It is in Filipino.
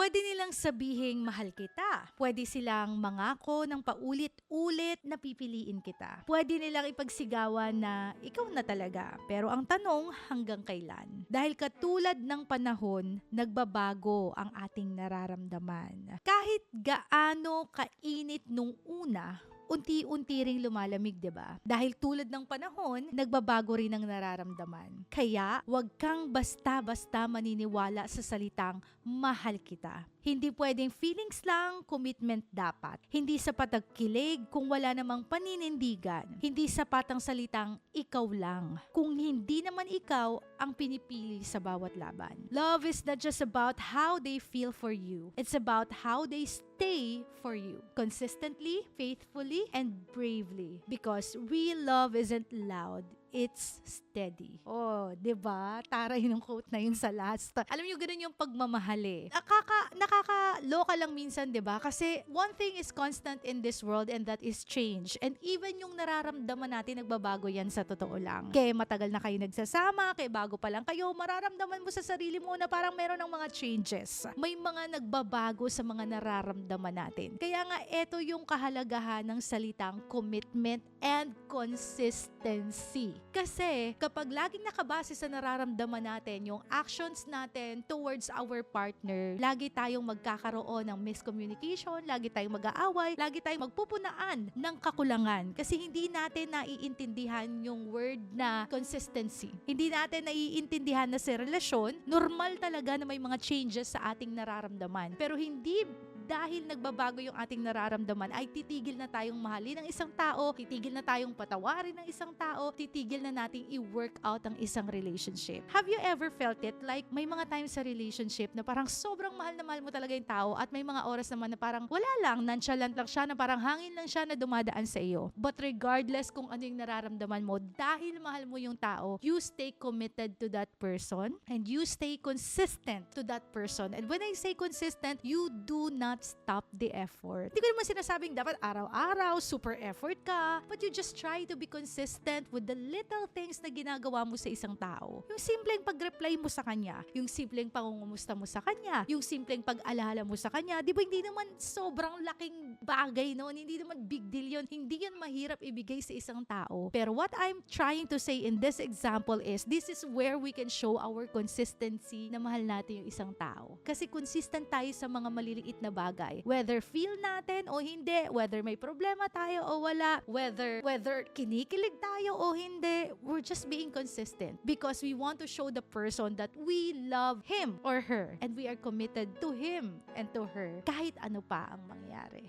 Pwede nilang sabihing mahal kita. Pwede silang mangako ng paulit-ulit na pipiliin kita. Pwede nilang ipagsigawan na ikaw na talaga. Pero ang tanong, hanggang kailan? Dahil katulad ng panahon, nagbabago ang ating nararamdaman. Kahit gaano kainit nung una, unti-unti ring lumalamig, 'di ba? Dahil tulad ng panahon, nagbabago rin ang nararamdaman. Kaya, wag kang basta-basta maniniwala sa salitang mahal kita. Hindi pwedeng feelings lang, commitment dapat. Hindi sapat ang kilig kung wala namang paninindigan. Hindi sapat ang salitang ikaw lang. Kung hindi naman ikaw ang pinipili sa bawat laban. Love is not just about how they feel for you. It's about how they stay for you. Consistently, faithfully, and bravely. Because real love isn't loud. It's steady. Oh, 'di ba? Taray ng quote na yun sa last. Alam niyo, ganun yung pagmamahal eh. Nakakaloka lang minsan, 'di ba? Kasi one thing is constant in this world and that is change. And even yung nararamdaman natin, nagbabago yan sa totoo lang. Kaya matagal na kayo nagsasama, kaya bago pa lang kayo, mararamdaman mo sa sarili mo na parang meron ng mga changes. May mga nagbabago sa mga nararamdaman natin. Kaya nga, eto yung kahalagahan ng salitang commitment and consistency. Kasi kapag laging nakabase sa nararamdaman natin, yung actions natin towards our partner, lagi tayong magkakaroon ng miscommunication, lagi tayong mag-aaway, lagi tayong magpupunaan ng kakulangan. Kasi hindi natin naiintindihan yung word na consistency. Hindi natin naiintindihan na sa relasyon, normal talaga na may mga changes sa ating nararamdaman. Pero hindi dahil nagbabago yung ating nararamdaman ay titigil na tayong mahalin ng isang tao, titigil na tayong patawarin ng isang tao, titigil na nating i-work out ang isang relationship. Have you ever felt it? Like, may mga times sa relationship na parang sobrang mahal na mahal mo talaga yung tao at may mga oras naman na parang wala lang, nonchalant lang siya, na parang hangin lang siya na dumadaan sa iyo. But regardless kung ano yung nararamdaman mo, dahil mahal mo yung tao, you stay committed to that person and you stay consistent to that person. And when I say consistent, you do not stop the effort. Hindi ko naman sinasabing dapat araw-araw, super effort ka, but you just try to be consistent with the little things na ginagawa mo sa isang tao. Yung simpleng pag-reply mo sa kanya, yung simpleng pangungumusta mo sa kanya, yung simpleng pag-alala mo sa kanya, di ba hindi naman sobrang laking bagay noon, hindi naman big deal yun, hindi yun mahirap ibigay sa isang tao. Pero what I'm trying to say in this example is, this is where we can show our consistency na mahal natin yung isang tao. Kasi consistent tayo sa mga maliliit na bagay. Whether feel natin o hindi, whether may problema tayo o wala, whether kinikilig tayo o hindi, we're just being consistent because we want to show the person that we love him or her and we are committed to him and to her kahit ano pa ang mangyari.